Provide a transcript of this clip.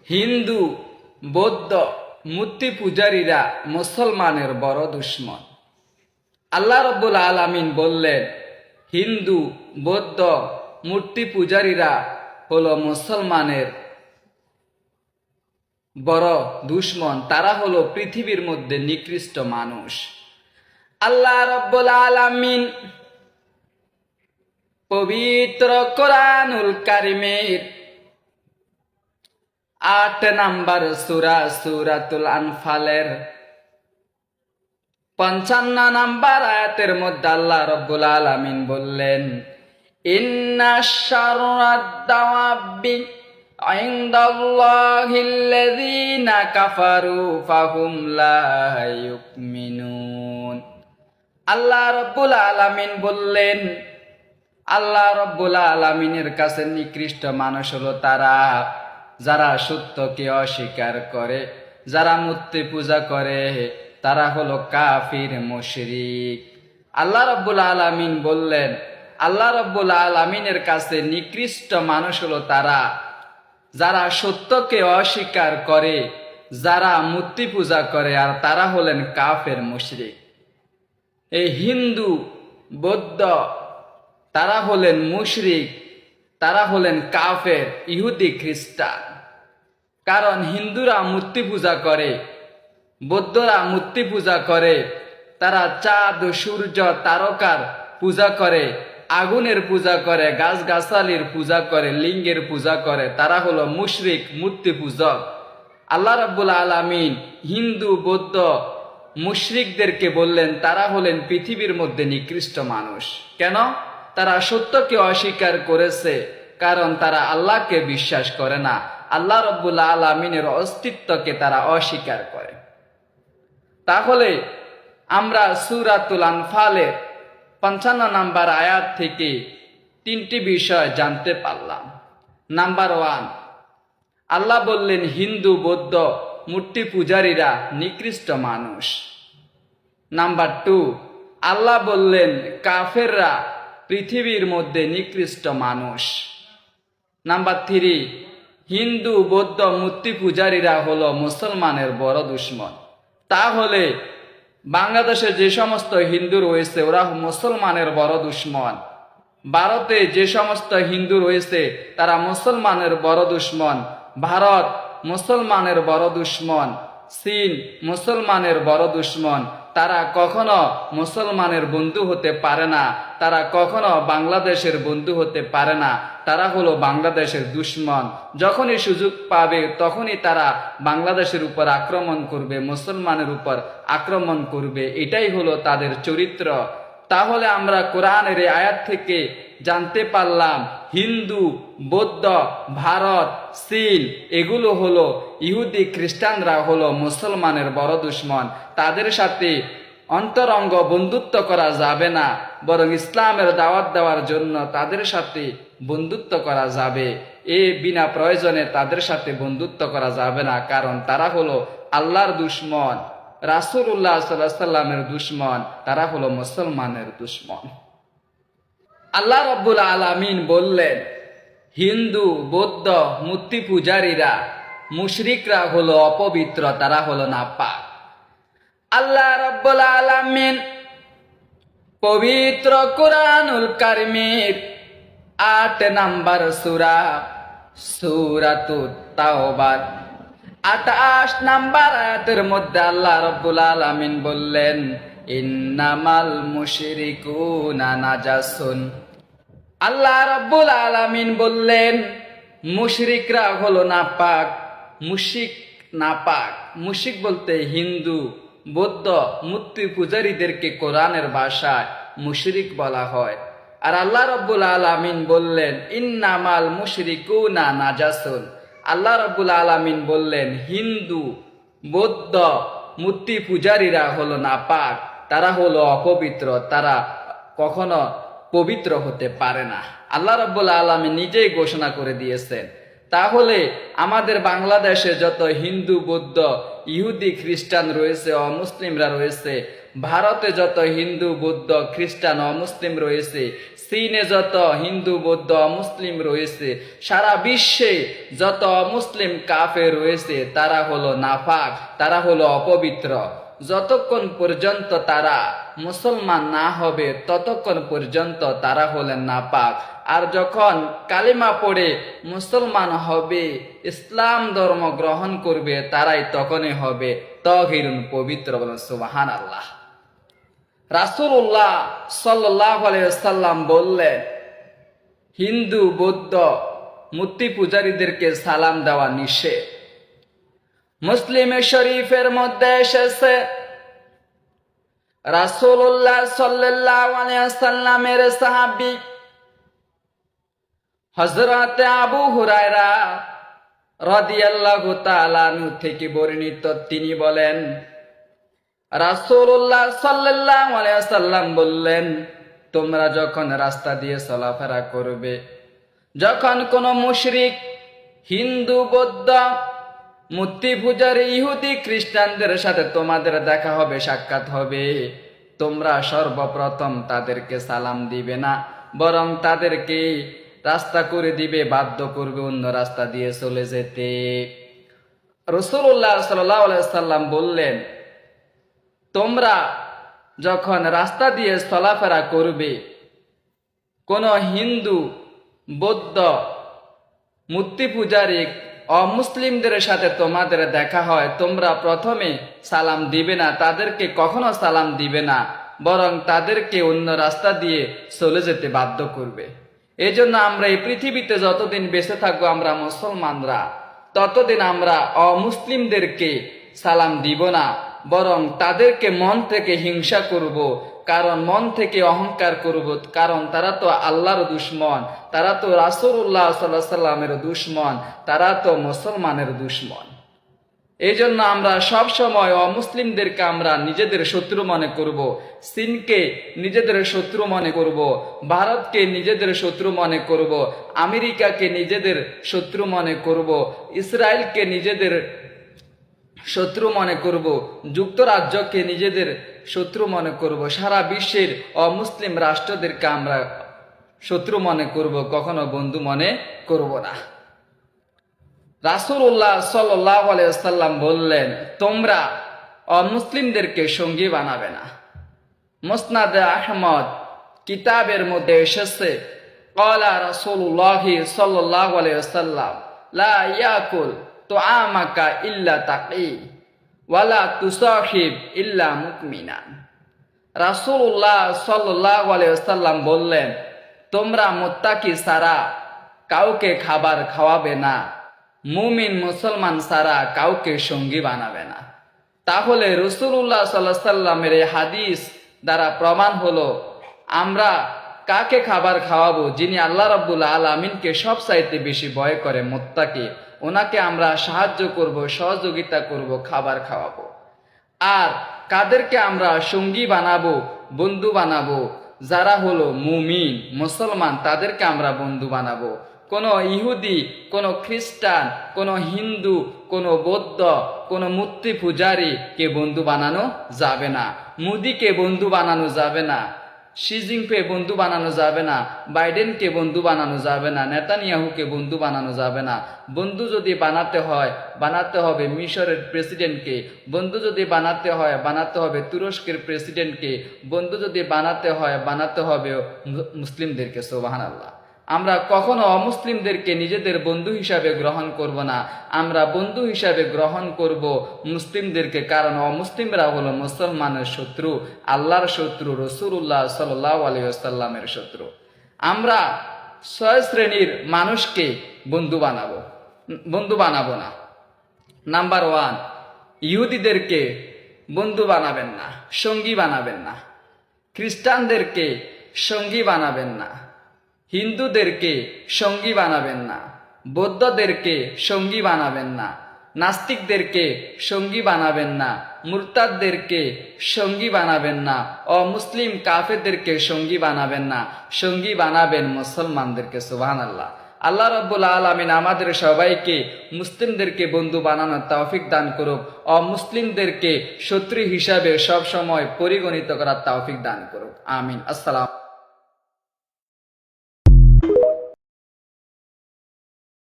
হিন্দু, বৌদ্ধ মূর্তি পূজারীরা মুসলমানের বড় দুশমন। আল্লাহ রাব্বুল আলামিন বললেন, হিন্দু, বৌদ্ধ মূর্তি পূজারীরা হলো মুসলমানের বড় দুশমন। তারা হলো পৃথিবীর মধ্যে নিকৃষ্ট মানুষ। আল্লাহ রাব্বুল আলামিন পবিত্র কোরআনুল কারিমের ৮ নম্বর সূরা সূরাতুল আনফালের ৫৫ নম্বর আয়াতের মধ্যে আল্লাহ রাব্বুল আলামিন বললেন, ইন্না শাররাদ দাওয়াবি ইনদাল্লাহিল্লাযীনা কাফারু ফাহুম লা ইউমিনুন। আল্লাহ রাব্বুল আলামিন বললেন, আল্লাহ রাব্বুল আলামিনের কাছে নিকৃষ্ট মানুষ হলো তারা যারা সত্যকে অস্বীকার করে, যারা মূর্তি পূজা করে, তারা হলো কাফির মুশরিক। আল্লাহ রাব্বুল আলামিন বললেন, আল্লাহ রাব্বুল আলামিনের কাছে নিকৃষ্ট মানুষ হলো তারা যারা সত্যকে অস্বীকার করে, যারা মূর্তি পূজা করে, আর তারা হলেন কাফের মুশরিক। এই হিন্দু, বৌদ্ধ তারা হলেন মুশরিক, তারা হলেন কাফের, ইহুদি, খ্রিস্টান। কারণ হিন্দুরা মূর্তি পূজা করে, বৌদ্ধরা মূর্তি পূজা করে, তারা চাঁদ, সূর্য, তারকার পূজা করে, আগুনের পূজা করে, গাছগাছালির পূজা করে, লিঙ্গের পূজা করে। তারা হলো মুশরিক, মূর্তি পূজক। আল্লাহ রাব্বুল আলামিন হিন্দু, বৌদ্ধ মুশরিকদেরকে বললেন তারা হলেন পৃথিবীর মধ্যে নিকৃষ্ট মানুষ। কেন? তারা সত্যকে অস্বীকার করেছে, কারণ তারা আল্লাহকে বিশ্বাস করে না। আল্লাহ রাব্বুল আলামিনের অস্তিত্বকে তারা অস্বীকার করে। তাহলে আমরা সূরাতুল আনফালের ৫৫ নম্বর আয়াত থেকে ৩টি বিষয় জানতে পারলাম। নাম্বার 1, আল্লাহ বললেন হিন্দু, বৌদ্ধ মূর্তি পূজারীরা নিকৃষ্ট মানুষ। নাম্বার 2, আল্লাহ বললেন কাফেররা পৃথিবীর মধ্যে নিকৃষ্ট মানুষ। নাম্বার 3, হিন্দু, বৌদ্ধ মূর্তি পূজারীরা হলো মুসলমানের বড় দুশমন। তাহলে বাংলাদেশে যে সমস্ত হিন্দু রয়েছে ওরা মুসলমানের বড় দুশমন। ভারতে যে সমস্ত হিন্দু রয়েছে তারা মুসলমানের বড় দুশমন। ভারত মুসলমানের বড় দুশমন। চীন মুসলমানের বড় দুশমন। তারা কখনো মুসলমানের বন্ধু হতে পারে না, তারা কখনো বাংলাদেশের বন্ধু হতে পারে না। তারা হলো বাংলাদেশের দুশমন। যখনই সুযোগ পাবে তখনই তারা বাংলাদেশের উপর আক্রমণ করবে, মুসলমানের উপর আক্রমণ করবে। এটাই হলো তাদের চরিত্র। তাহলে আমরা কোরআনের এই আয়াত থেকে জানতে পারলাম হিন্দু, বৌদ্ধ, ভারত, চীন এগুলো হলো ইহুদি, খ্রিস্টানরা হলো মুসলমানের বড় দুশমন। তাদের সাথে অন্তরঙ্গ বন্ধুত্ব করা যাবে না, বরং ইসলামের দাওয়াত দেওয়ার জন্য তাদের সাথে বন্ধুত্ব করা যাবে। বিনা প্রয়োজনে তাদের সাথে বন্ধুত্ব করা যাবে না, কারণ তারা হলো আল্লাহর দুশমন, রাসূলুল্লাহ সাল্লাল্লাহু আলাইহি ওয়াসাল্লামের দুশমন। তারা হলো মুসলমানের দুশমন। আল্লাহ রাব্বুল আলামিন বললেন হিন্দু, বৌদ্ধ মূর্তি পূজারীরা, মুশরিকরা হলো অপবিত্র, তারা হলো নাপাক। আল্লাহ রাব্বুল আলামিন পবিত্র কোরআনুল কারিমের ৮ নম্বর সূরা সূরাতুত তাওবার ২৮ নম্বর আয়াতের মধ্যে আল্লাহ রাব্বুল আলামিন বললেন, ইন্নামাল মুশরিকুনা নাজাসুন। আল্লাহ রাব্বুল আলামিন বললেন মুশরিকরা হলো নাপাক। মুশরিক নাপাক। মুশরিক বলতে হিন্দু, বৌদ্ধ মূর্তি পূজারীদেরকে কোরআনের ভাষায় মুশরিক বলা হয়। আর আল্লাহ রাব্বুল আলামিন বললেন ইন্নামাল মুশরিকুনা নাজাসুন। আল্লাহ রাব্বুল আলামিন বললেন হিন্দু, বৌদ্ধ মূর্তি পূজারীরা হলো নাপাক, তারা হলো অপবিত্র, তারা কখনো পবিত্র হতে পারে না। আল্লাহ রাব্বুল আলামিন নিজেই ঘোষণা করে দিয়েছেন। তাহলে আমাদের বাংলাদেশে যত হিন্দু, বৌদ্ধ, ইহুদি, খ্রিস্টান রয়েছে, অমুসলিমরা রয়েছে, ভারতে যত হিন্দু বৌদ্ধ খ্রিস্টান অমুসলিম রয়েছে, চীনে যত হিন্দু বৌদ্ধ অমুসলিম রয়েছে, সারা বিশ্বে যত অমুসলিম কাফের রয়েছে, তারা হলো নাপাক, তারা হলো অপবিত্র। যতক্ষণ পর্যন্ত তারা মুসলমান না হবে ততক্ষণ পর্যন্ত তারা হলেন নাপাক। আর যখন কালিমা পড়ে মুসলমান হবে, ইসলাম ধর্ম গ্রহণ করবে, তারাই তখনই হবে তাহিরুন, পবিত্র। বলেন সুবহানাল্লাহ। রাসূলুল্লাহ সাল্লাল্লাহু আলাইহি ওয়াসাল্লাম বললেন, হিন্দু বৌদ্ধ মূর্তি পূজারীদেরকে সালাম দেওয়া নিষেধ। মুসলিম শরীফের মধ্যে এসেছে, রাসূলুল্লাহ সাল্লাল্লাহু আলাইহি ওয়াসাল্লামের সাহাবী হযরত আবু হুরায়রা রাদিয়াল্লাহু তাআলা আনহু থেকে বর্ণিত, তিনি বলেন, রাসূলুল্লাহ সাল্লাল্লাহু আলাইহি ওয়াসাল্লাম বললেন, তোমরা যখন রাস্তা দিয়ে চলাফেরা করবে, যখন কোনো মুশরিক, হিন্দু বৌদ্ধ মূর্তি পূজারী ইহুদি খ্রিস্টানদের সাথে তোমাদের দেখা হবে, সাক্ষাৎ হবে, তোমরা সর্বপ্রথম তাদেরকে সালাম দিবে না, বরং তাদেরকে রাস্তা করে দিবে, বাধ্য করবে অন্য রাস্তা দিয়ে চলে যেতে। রাসূলুল্লাহ সাল্লাল্লাহু আলাইহি ওয়াসাল্লাম বললেন, তোমরা যখন রাস্তা দিয়ে চলাফেরা করবে, কোন হিন্দু বৌদ্ধ মূর্তি পূজারী অমুসলিমদের সাথে তোমাদের দেখা হয়, তোমরা প্রথমে সালাম দিবে না, তাদেরকে কখনো সালাম দিবে না, বরং তাদেরকে অন্য রাস্তা দিয়ে চলে যেতে বাধ্য করবে। এই জন্য আমরা এই পৃথিবীতে যতদিন বেঁচে থাকবো আমরা মুসলমানরা, ততদিন আমরা অমুসলিমদেরকে সালাম দিব না, বরং তাদেরকে মন থেকে হিংসা করব, কারণ মন থেকে অহংকার করব, কারণ তারা তো আল্লাহর দুশমন, তারা তো রাসূলুল্লাহ সাল্লাল্লাহু আলাইহি ওয়াসাল্লামের দুশমন, তারা তো মুসলমানের দুশমন। এই জন্য আমরা সব সময় অমুসলিমদেরকে আমরা নিজেদের শত্রু মনে করব, চীনকে নিজেদের শত্রু মনে করব, ভারতকে নিজেদের শত্রু মনে করব, আমেরিকাকে নিজেদের শত্রু মনে করব, ইসরায়েলকে নিজেদের শত্রু মনে করব, যুক্তরাজ্যকে নিজেদের শত্রু মনে করব, সারা বিশ্বের অমুসলিম রাষ্ট্রদেরকে আমরা শত্রু মনে করব, কখনো বন্ধু মনে করব না। রাসূলুল্লাহ সাল্লাল্লাহু আলাইহি ওয়াসাল্লাম বললেন, তোমরা অমুসলিমদেরকে সঙ্গী বানাবে না। মুসনাদে আহমদ কিতাবের মধ্যে এসেছে, ক্বালা রাসূলুল্লাহ সাল্লাল্লাহু আলাইহি ওয়াসাল্লাম, লা ইয়াকুল তুআমাকা ইল্লা তাকি ওয়ালা তুসাহিব ইল্লা মুকমিনান। রাসূলুল্লাহ সাল্লাল্লাহু আলাইহি ওয়াসাল্লাম বললেন, তোমরা মুত্তাকি ছাড়া কাউকে খাবার খাওয়াবে না, মুমিন মুসলমান ছাড়া কাউকে সঙ্গী বানাবে না। তাহলে রাসূলুল্লাহ সাল্লাল্লাহু আলাইহি ওয়াসাল্লামের এই হাদিস দ্বারা প্রমাণ হলো, আমরা কাকে খাবার খাওয়াবো? যিনি আল্লাহ রাব্বুল আলামিনকে সবচাইতে বেশি ভয় করে, মুত্তাকি, ওনাকে আমরা সাহায্য করব, সহযোগিতা করব, খাবার খাওয়াবো। আর কাদেরকে আমরা সঙ্গী বানাবো, বন্ধু বানাবো? যারা হলো মুমিন মুসলমান, তাদেরকে আমরা বন্ধু বানাবো। কোনো ইহুদি, কোনো খ্রিস্টান, কোনো হিন্দু, কোনো বৌদ্ধ, কোনো মূর্তি পূজারী কে বন্ধু বানানো যাবে না। মোদিকে বন্ধু বানানো যাবে না, শি জিনপিংকে বন্ধু বানানো যাবে না, বাইডেনকে বন্ধু বানানো যাবে না, নেতানিয়াহুকে বন্ধু বানানো যাবে না। বন্ধু যদি বানাতে হয়, বানাতে হবে মিশরের প্রেসিডেন্টকে। বন্ধু যদি বানাতে হয়, বানাতে হবে তুরস্কের প্রেসিডেন্টকে। বন্ধু যদি বানাতে হয়, বানাতে হবে মুসলিমদেরকে। সুবহানাল্লাহ। আমরা কখনো অমুসলিমদেরকে নিজেদের বন্ধু হিসাবে গ্রহণ করব না, আমরা বন্ধু হিসাবে গ্রহণ করব মুসলিমদেরকে, কারণ অমুসলিমরা হলো মুসলমানের শত্রু, আল্লাহর শত্রু, রাসূলুল্লাহ সাল্লাল্লাহু আলাইহি ওয়াসাল্লামের শত্রু। আমরা 6 শ্রেণীর মানুষকে বন্ধু বানাবো না। নাম্বার 1, ইহুদিদেরকে বন্ধু বানাবেন না, সঙ্গী বানাবেন না। খ্রিস্টানদেরকে সঙ্গী বানাবেন না, হিন্দুদেরকে সঙ্গী বানাবেন না, বৌদ্ধদেরকে সঙ্গী বানাবেন না, নাস্তিকদেরকে সঙ্গী বানাবেন না, মুরতাদদেরকে সঙ্গী বানাবেন না, অমুসলিম কাফেরদেরকে সঙ্গী বানাবেন না, সঙ্গী বানাবেন মুসলমানদেরকে। সুবহানাল্লাহ। আল্লাহ রাব্বুল আলামিন আমাদের সবাইকে মুসলিমদেরকে বন্ধু বানানোর তৌফিক দান করুক, অমুসলিমদেরকে শত্রু হিসাবে সব সময় পরিগণিত করার তৌফিক দান করুক। আমিন। আসসালাম।